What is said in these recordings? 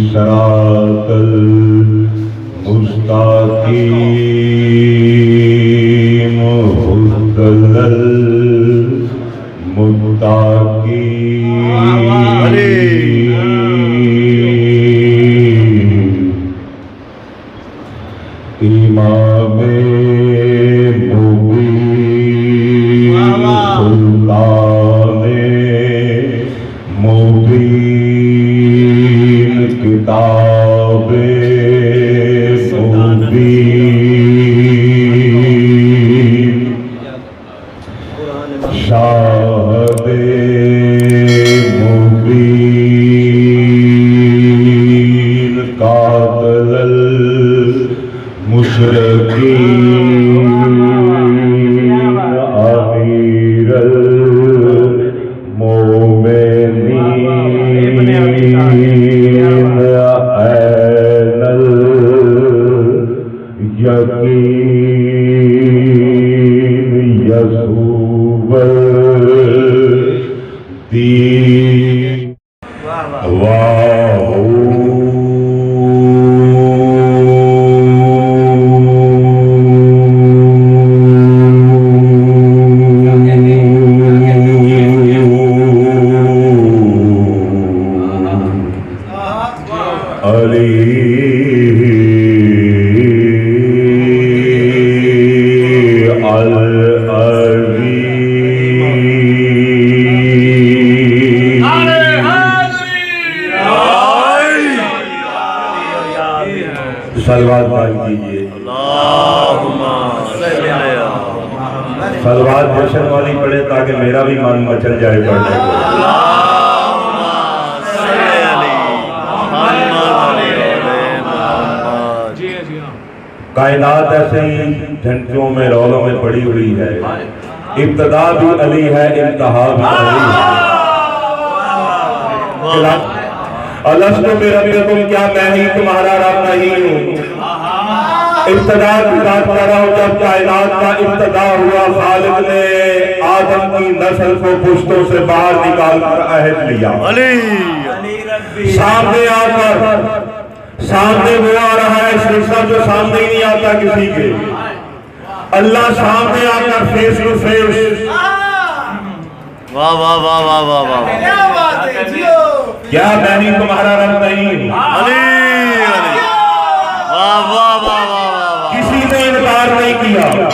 صراط المستقيم هدى للمتقين امام مبین سلطان مبین کتاب مبین شاہد مبین قاتل المشرکین امیر المؤمنین عین الیقین یسوع الدین صلوات پڑھ کیجئے صلوات جشن والی پڑھے تاکہ میرا بھی من مچل جائے پڑھنے کو کائنات ایسے ہی جھنٹوں میں رولوں میں پڑی ہوئی ہے ابتدا بھی علی ہے انتہا بھی علی ہے الستو بربکم کیا میں ہی تمہارا رب نہیں ہوں ابتدا کی بات کر رہا ہوں جب کائنات کا ابتدا ہوا خالق نے آدم کی نسل کو پشتوں سے باہر نکال کر عہد لیا سامنے آ کر سامنے وہ آ رہا ہے شیشہ جو سامنے ہی نہیں آتا کسی کے اللہ سامنے آ کر فیس ٹو فیس واہ واہ واہ واہ واہ واہ کیا میں نہیں تمہارا رب نہیں علی علی واہ واہ واہ واہ کسی نے انکار نہیں کیا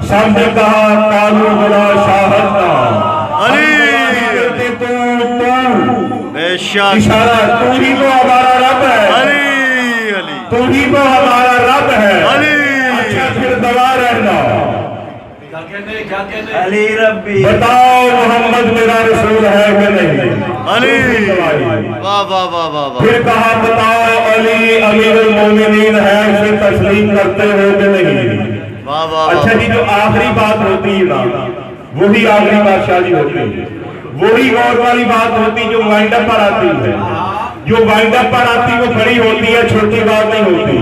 سب نے کہا قالوا بلا شاہدنا علی تو بے شک اشارہ تو ہی تو ہمارا رب ہے علی علی تو ہی تو ہمارا رب ہے علی اچھا پھر دبا رہنا علی ربی بتاؤ محمد میرا رسول ہے کہ نہیں علی واہ واہ واہ واہ پھر کہا بتاؤ علی امیر المومنین ہے اسے تسلیم کرتے ہو کہ نہیں واہ واہ اچھا جی جو آخری بات ہوتی ہے نا وہی آخری بادشاہی ہوتی ہے وہی غور والی بات ہوتی جو وائنڈ اپ پر آتی ہے جو وائنڈ اپ پر آتی وہ بڑی ہوتی ہے چھوٹی بات نہیں ہوتی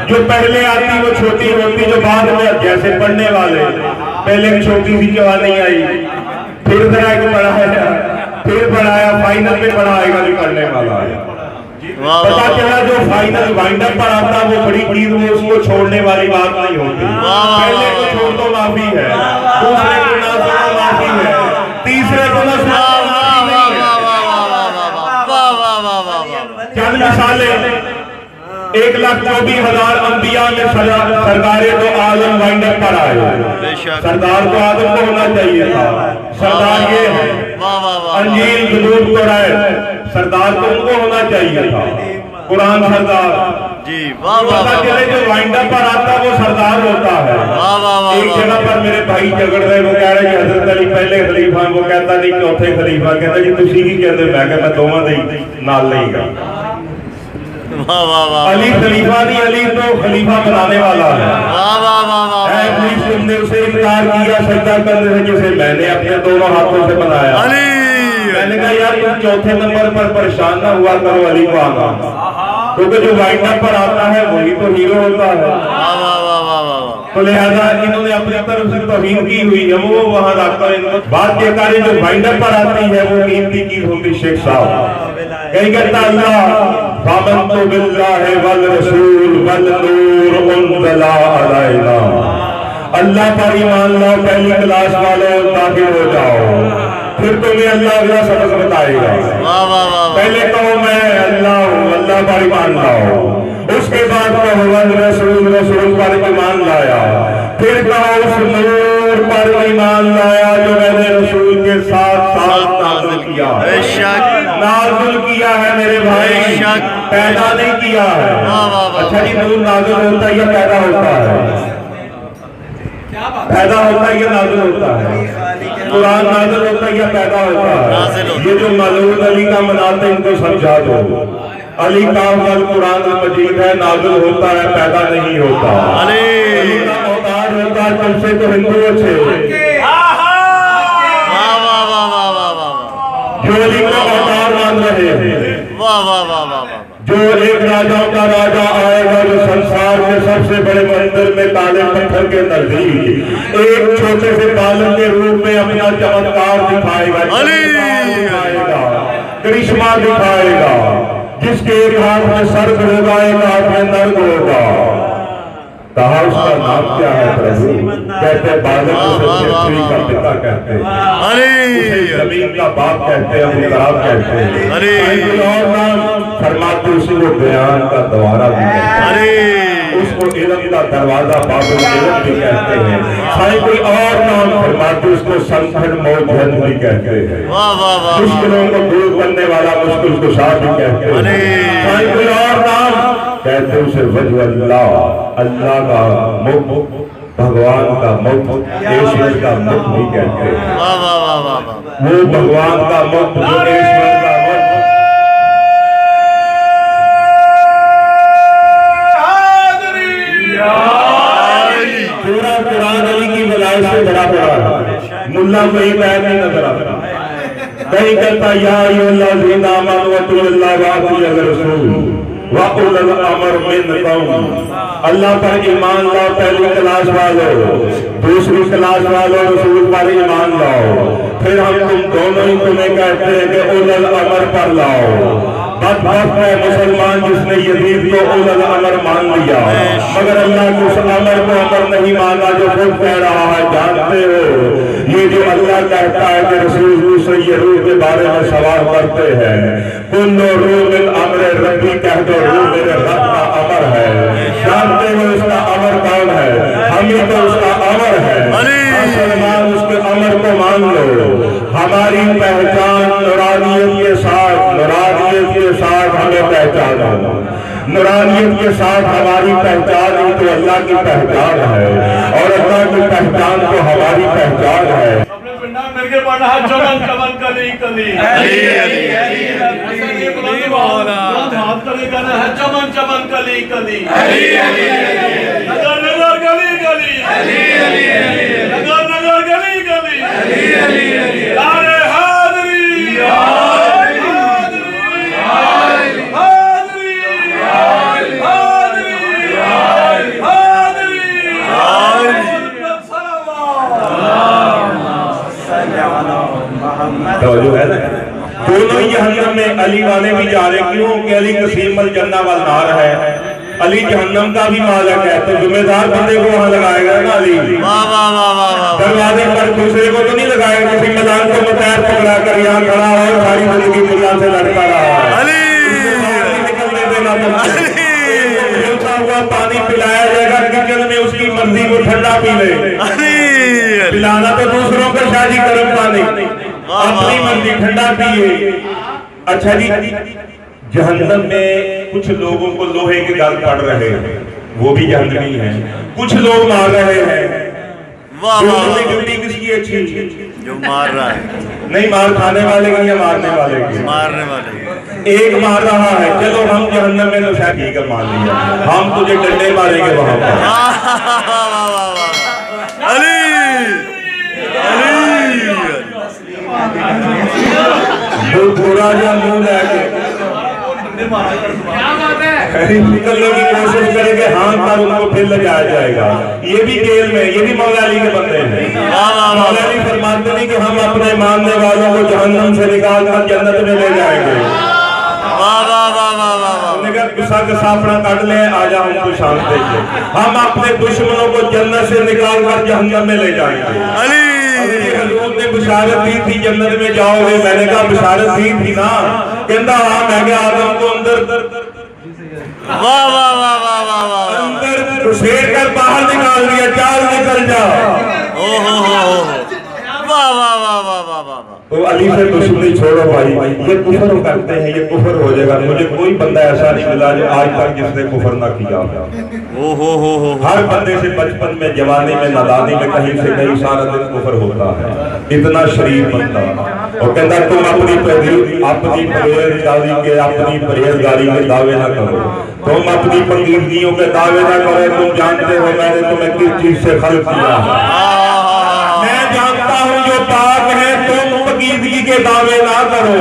جو پہلے آتی وہ چھوٹی ہوتی جو بعد میں جیسے پڑھنے والے پہلے چھوٹی سی جوانی آئی پھر ذرا ایک پڑھایا پھر پڑھایا فائنل میں پڑھائے گا جو کرنے والا ہے پتا چلا جو فائنل وائنڈ اپ پر آتا وہ بڑی چیز وہ اس کو چھوڑنے والی بات نہیں ہوتی پہلے کو چھوڑ تو معافی ہے دوسرے کو نہ چھوڑو معافی ہے تیسرے کو نہ چھوڑو چند مثالیں 1,24,000 انبیاء میں سردار تو عالم وائنڈ اپ پر آئے سردار تو آدم کو ہونا چاہیے تھا سردار یہ ہے انجیل زبور قرآن سردار تو ان کو ہونا چاہیے تھا قرآن سردار جی واہ واہ پتہ چلے جو وائنڈ اپ پر آتا وہ سردار ہوتا ہے ایک جگہ پر میرے بھائی جھگڑ رہے وہ کہہ رہے کہ حضرت علی پہلے خلیفہ وہ کہتا نہیں چوتھے خلیفہ کہتا جی تسی کی کہتے میں کہ میں دوواں دے نال نہیں گا علی خلیفہ نہیں علی تو خلیفہ بنانے والا ہے اے ابلیس تم نے اسے انکار کیا سجدہ کرنے سے جسے میں نے اپنے دونوں ہاتھوں سے بنایا میں نے کہا चौथे नंबर पर परेशान ना हुआ करो अली को आना, क्योंकि जो वाइंड अप पर आता है वही तो हीरो होता है। वाह वाह वाह वाह वाह। तो लिहाजा इन्होंने अपनी तरफ से तौहीन की हुई है, वो वहां रखकर बात के कार्य जो वाइंड अप पर आती है वो कीमती चीज होती। शेख साहब कहीं कहता अल्लाह फामन्तु बिल्लाहि वल रसूल वल नूर उनज़ला अलैना, अल्लाह पर ईमान लाओ, पहली क्लास वालों दाखिल हो जाओ, फिर तुम्हें अल्लाह अगला सबक बताएगा। वाह वाह वाह। पहले कहो मैं अल्लाह हूँ, अल्लाह पर ईमान लाओ, उसके बाद कहो वल रसूल, रसूल पर ईमान लाया, फिर कहो उस नूर पर ईमान लाया जो मैंने रसूल के साथ साथ नाज़िल किया। बेशक नाज़िल किया है मेरे भाई, बेशक पैदा नहीं किया है। वाह वाह वाह। अच्छा जी, नूर नाज़िल होता है या पैदा होता है? पैदा होता है या नाज़िल होता है? कुरान नाज़िल होता है या पैदा होता नाज़िल है? होता है। ये जो मौलूद अली का मनाते हैं इनको समझा दो, अली का वल कुरान मजीद है, नाज़िल होता है, पैदा नहीं होता। अली का मोहताज होता है, तुमसे तो हिंदू अच्छे। वाह वाह वाह वाह वाह वाह। जो अली का मोहताज मान रहे हैं, वाह वाह वाह वाह वाह। जो एक राजाओं का राजा आएगा जो संसार के सबसे बड़े मंदिर में काले पत्थर के नजदीक एक छोटे से बालक के रूप में अपना चमत्कार दिखाएगा, करिश्मा दिखाएगा, जिसके एक हाथ में सर्प होगा, एक हाथ में नर्क होगा। कहा उसका नाम क्या है प्रभु? कहते बालक उसे पृथ्वी का पिता कहते हैं, उसे जमीन का बाप कहते हैं, अबू तराब कहते हैं, और नाम फरमाते उसी को बयान का द्वारा भी कहते हैं, उसको इल्म का दरवाजा बाबुल इल्म भी कहते हैं, साईं कोई और नाम फरमाते उसको संकट मौजन भी कहते हैं, मुश्किलों को दूर करने वाला मुश्किल कुशा भी कहते हैं, साईं कोई और नाम कहते उसे वजह अल्लाह, अल्लाह का मुख, भगवान का मुख, ईश्वर का मुख भी कहते हैं। वो भगवान का मुख, जो ईश्वर का मुख। पूरा कुरान अली की वलायत से भरा पड़ा है, मुल्ला को एक आयत नहीं नजर आता। कहीं कहता या अय्युहल्लज़ीना आमनू अतिउल्लाह व अतिउर रसूल वा उलुल अम्र मिनकुम, अल्लाह पर ईमान लाओ पहली क्लास वालों, दूसरी क्लास वालों रसूल पर ईमान लाओ, फिर हम तुम दोनों ही तुम्हें कहते हैं कि उलुल अम्र पर लाओ। बदबख्त है मुसलमान जिसने यजीद को उलुल अम्र मान लिया, मगर अल्लाह के उस अमर को अमर नहीं माना जो खुद कह रहा है। जानते हो ये जो अल्लाह कहता है कि रसूल दूसरे ये रूह के बारे में सवाल करते हैं, कुल्लु रूह मिन अम्र रब्बी, कह दो रूह मेरे रब का अमर है। जानते हो उसका अमर कौन है? हम ही तो उसका अमर है। मुसलमान उसके अमर को मान लो। हमारी पहचान नूरानियत के साथ, नूरानियत के साथ हमें पहचानो, नूरानियत के साथ हमारी पहचान ही तो अल्लाह की पहचान है, और अल्लाह की पहचान तो हमारी पहचान है। मिलके पढ़ना है चमन चमन कली कली, हाथ करे गाना है चमन चमन कली कली, नगर नगर गली गली, नगर नगर गली गली, नारे हाज़री हाज़री हाज़री तो जो है ना दोनों ही जहन्नम में, अली वाले भी जा रहे, क्यों कि अली कसीम अल जन्ना वल नार है, अली जहन्नम का भी मालिक है, तो जिम्मेदार बंदे को वहां लगाएगा ना अली। दरवाजे पर दूसरे को तो नहीं लगाएगा, किसी मैदान को मतैर पकड़ा कर यहाँ खड़ा और सारी जिंदगी मुल्ला से लड़ता रहा है, निकलने देना तो हुआ पानी पिलाया जाएगा, किचन में उसकी मर्जी को ठंडा पी ले, पिलाना तो दूसरों को शादी गर्म पानी, अपनी मर्जी ठंडा पिए। अच्छा जी, जहन्नम में कुछ लोगों को लोहे के गल पड़ रहे हैं, वो भी जहन्नमी हैं, कुछ लोग मार रहे हैं। ड्यूटी किसकी अच्छी? जो मार रहा है, नहीं मार खाने वाले की या मारने वाले की? मारने वाले। एक मार रहा है, चलो हम जहन्नम में तो शायद ठीक है मान लिया, हम तुझे डंडे मारेंगे वहां पर। अली अली कोई थोड़ा जा मुंह लैके निकलने की कोशिश करेंगे, हाँ तब उनको फिर ले जाया जाएगा। ये भी जेल में, ये भी मौला अली के बंदे हैं। मौला अली फरमाते नहीं कि हम अपने मानने वालों को जहन्नम से निकाल कर जन्नत में ले जाएंगे। गुस्सा गुस्सा अपना काट ले, आजा हमको शांत देंगे। हम अपने दुश्मनों को जन्नत से निकाल कर जहन्नम में ले जाएंगे। हजूर ने बिशारत दी थी जन्नत में जाओगे, मैंने कहा बिशारत दी थी ना, कहता हाँ, मैं क्या आदम को अंदर अंदर घुसेड़ कर बाहर निकाल दिया, चाल निकल जा। तो अली से दुश्मनी छोड़ो भाई, ये कुफर करते हैं, ये कुफर हो जाएगा। मुझे कोई बंदा ऐसा नहीं मिला जो आज तक जिसने कुफर ना किया। हर बंदे से बचपन में, जवानी में, नादानी में कहीं से कहीं सारा दिन कुफर होता है। इतना शरीफ बंदा और कहता तुम अपनी परहेजगारी के दावे ना करो, तुम अपनी पंगीदगियों के दावे ना करो। तुम जानते हो मैंने तुम्हें किस चीज से खल्क किया है, मैं जानता हूँ जो पाक है। तुम पंगीदगी के दावे ना करो।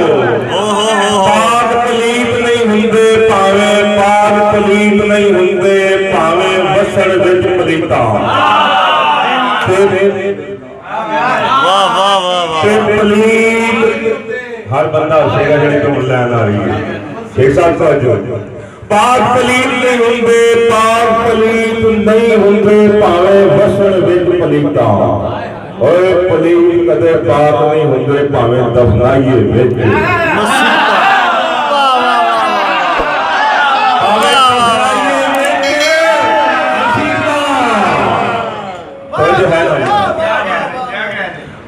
पाक पलीत नहीं होंगे पावे, पाक पलीत नहीं होंगे पावे वसण विच पलीता। हर बंदा उसेगा जड़े तो लैन आ रही है। शेख साहब का जो पाक पलीत नहीं होंगे, पाक पलीत नहीं होंगे पावे वसण विच पलीता। ओए पलीत कदे पाक नहीं होंगे पावे दफनाइए विच।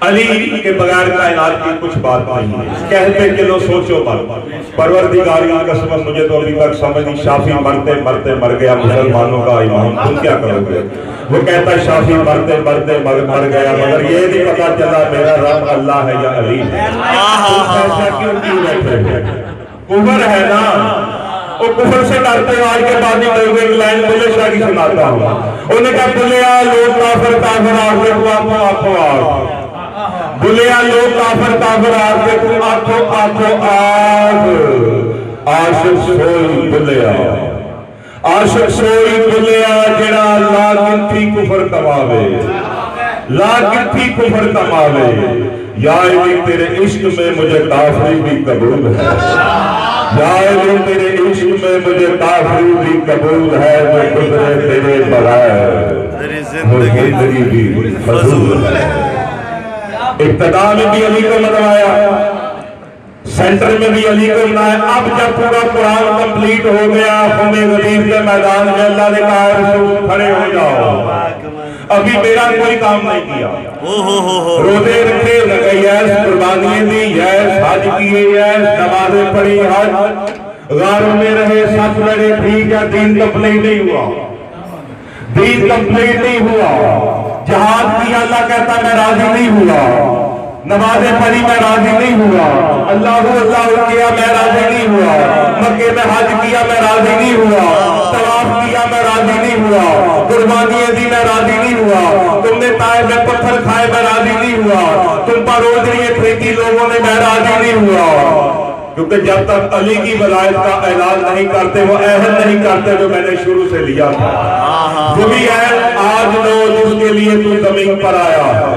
अली के बगैर कायनात की कुछ बात नहीं है। कहते चलो सोचो मत, परवरदिगार की कसम मुझे तो अभी तक समझ नहीं। शाफी मरते मरते मर गया, मुसलमानों का इमाम, तुम क्या करोगे? वो कहता है शाफी मरते मरते मर गया, मगर ये नहीं पता चला मेरा रब अल्लाह है या अली है। ऐसा क्यों बैठे? कुफर है ना, वो कुफर से डरते हो। आज के बाद एक लाइन बुले शाह की सुनाता हूँ। उन्होंने कहा बुलिया लोग काफिर काफिर आगे आखो बुलिया लोग काफिर काफिर आगे तुम आखो आखो आग। आशिक सोई बुलिया, आशिक सोई बुलिया जड़ा ला गिनती कुफर कमावे, ला गिनती कुफर कमावे। या अली तेरे इश्क में मुझे काफिरी भी कबूल है, या अली तेरे इश्क में मुझे काफिरी भी कबूल है। जो गुजरे तेरे बगैर जिंदगी भी फजूल है। इब्तिदा में भी अली को मनवाया, सेंटर में भी अली को मनाया। अब जब पूरा कुरान कंप्लीट हो गया, हमें गरीब के मैदान में अल्लाह ने कहा रसूल खड़े हो जाओ। अभी मेरा कोई काम नहीं किया, रोजे रखे, कुर्बानी दी, हज किए, नमाजें पढ़ी, हज गारों में रहे, सच लड़े, ठीक है, दीन कंप्लीट नहीं हुआ, दीन कंप्लीट नहीं हुआ। जहाद किया, अल्लाह कहता मैं राजी नहीं हुआ। नमाजें पढ़ी, मैं राजी नहीं हुआ। अल्लाह अल्लाह किया, मैं राजी नहीं हुआ। मक्के में हज किया, मैं राजी नहीं हुआ। तवाफ किया, मैं राजी नहीं हुआ। कुर्बानियां दी, मैं राजी नहीं हुआ। तुमने ताए में पत्थर खाए, मैं राजी नहीं हुआ। तुम पर रोजरियां फेंकी लोगों ने, मैं राजी नहीं हुआ। क्योंकि जब तक अली की वलायत का ऐलान नहीं करते, वो अहद नहीं करते जो मैंने शुरू से लिया था, वही अहद आज लो जिसके लिए तू जमीन पर आया है।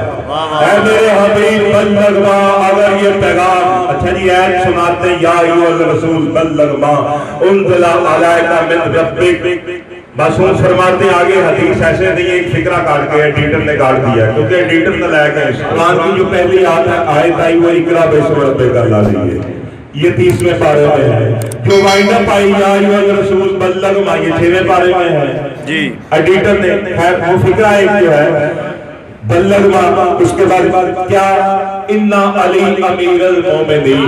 मेरे हबीब बल्लग मां, अगर ये पैगाम, अच्छा जी ऐड सुनाते, या अय्युहल रसूल बल्लग मां उनज़िला अलैका मिन रब्बिक। मासूम फरमाते आगे हदीस ऐसे नहीं है, एक फिक्रा काट के एडिटर ने काट दिया, क्योंकि एडिटर ने लाया कुरान की जो पहली आयत आई वो इकरा बिस्म रब्बिका लाज़ी है, ये 30वें पारे में है। जो वाइंडअप आई या अय्युहल रसूल बल्लग मां, ये 6वें पारे में है जी। एडिटर ने खैर वो फिक्रा एक जो है बल्लग मां, उसके बाद क्या इन्ना अली अमीरुल मोमिनीन,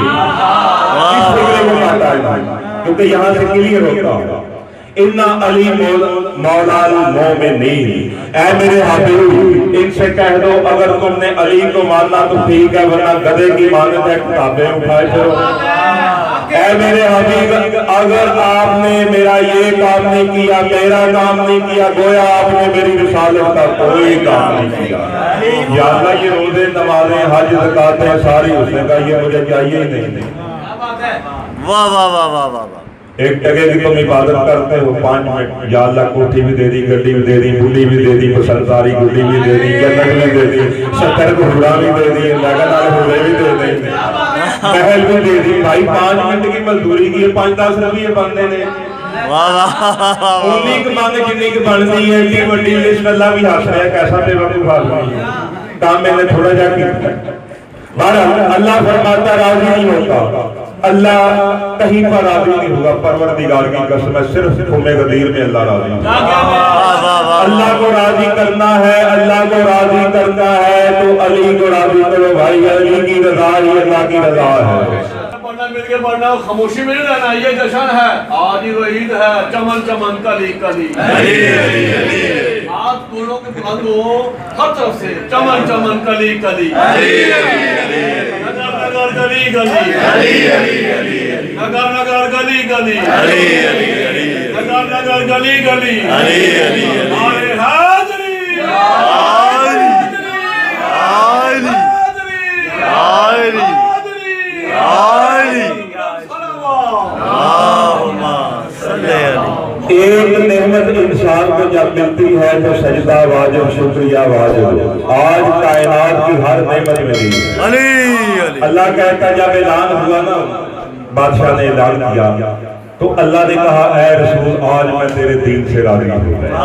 इस फिक्रे को काटा है क्योंकि यहाँ से क्लियर होता है इन्ना अली मौलाल मोमिनीन। ऐ मेरे हबीब इनसे कह दो अगर तुमने अली को मानना तो ठीक है, वरना गधे की मानत है, किताबें उठाए चलो। ऐ मेरे हबीब अगर आपने मेरा ये काम नहीं किया, मेरा काम नहीं किया, गोया आपने मेरी रिसालत का कोई काम नहीं किया। या अल्लाह ये रोजे नमाजें हज ज़कातें सारी उसने कहा ये मुझे चाहिए ही नहीं। वाह वाह वाह वाह वाह वाह। एक टके की तुम इबादत करते हो 5 मिनट, या अल्लाह कोठी भी दे दी, गड्डी भी दे दी, बुली भी दे दी, बसंतारी गुड्डी भी दे दी, जन्नत भी दे दी, 70 घोड़ा भी दे दी, लगन वाले घोड़े भी दे दी, महल भी दे दी। भाई 5 मिनट की मजदूरी की 5-10 रुपये बनते ने, वाह वाह उन्नी क मंग जिन्नी क बनती है। इतनी बड़ी लिस्ट अल्लाह भी हंस रहा है, कैसा बेवकूफ आदमी है। काम मैंने थोड़ा जा किया। बहरहाल अल्लाह फरमाता राजी नहीं होता, अल्लाह कहीं पर राजी नहीं होगा। परवरदिगार की कसम है, सिर्फ तुम्हें गदीर में अल्लाह राजी है। वाह वाह वाह। अल्लाह को राजी करना है, अल्लाह को राजी करना है तो अली को राजी करो भाई। अली की रजा ही अल्लाह की रजा है। पढ़ना मिलके पढ़ना, खामोशी में नहीं रहना। ये जश्न है, आज ही वो ईद है, चमन चमन कली कली। हाथ दोनों के बुलंद हो हर तरफ से, चमन चमन कली कली, नगर नगर गली गली, नगर नगर गली गली, नगर नगर गली गली। अरे हाजरी एक नेमत इंसान को जब मिलती है तो सजदा वाजिब, शुक्रिया वाजिब। आज कायनात की हर नेमत मिली। अल्लाह कहता जब ऐलान हुआ ना, बादशाह ने ऐलान किया तो अल्लाह ने कहा ऐ रसूल आज मैं तेरे दीन से राजी हो गया।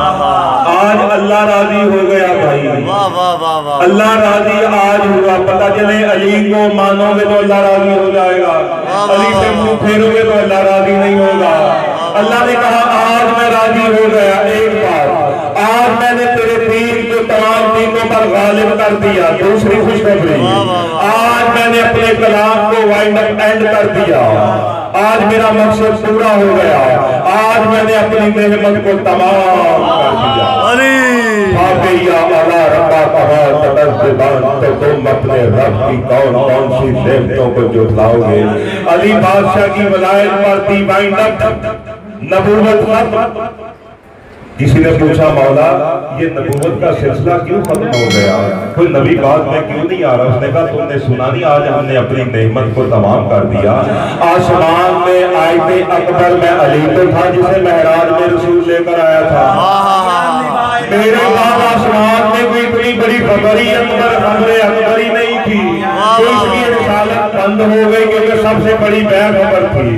आज अल्लाह राजी हो गया भाई। वाह वाह वाह वाह। अल्लाह राजी आज हुआ। पता चले अली को मानोगे तो अल्लाह राजी हो जाएगा, अली से मुंह फेरोगे तो अल्लाह राजी नहीं होगा। अल्लाह ने कहा आज मैं राजी हो गया। एक बार आज मैंने तेरे दीन को तमाम दीनों पर गालिब कर दिया। दूसरी खुशखबरी, आज मैंने अपने कलाम को वाइंड अप एंड कर दिया। आज मेरा मकसद पूरा हो गया। आज मैंने अपनी नेमत को तमाम कर दिया। तो तुम अपने रब की कौन कौन सी नेमतों को जुटलाओगे। अली बादशाह की वलायत पर थी वाइंड अप, नबूवत खत्म। किसी ने पूछा मौला ये नबूवत का सिलसिला क्यों खत्म हो गया, कोई नबी बाद में क्यों नहीं आ रहा। उसने कहा तुमने सुना नहीं, आज हमने अपनी नेमत को तमाम कर दिया। आसमान में आयते अकबर में अली तो था जिसे महराज में रसूल लेकर आया था। मेरे बाद आसमान में कोई इतनी बड़ी खबरी अकबर हमरे अकबरी नहीं थी, तो इसकी रिसालत बंद हो गई क्योंकि सबसे बड़ी बैर खबर थी।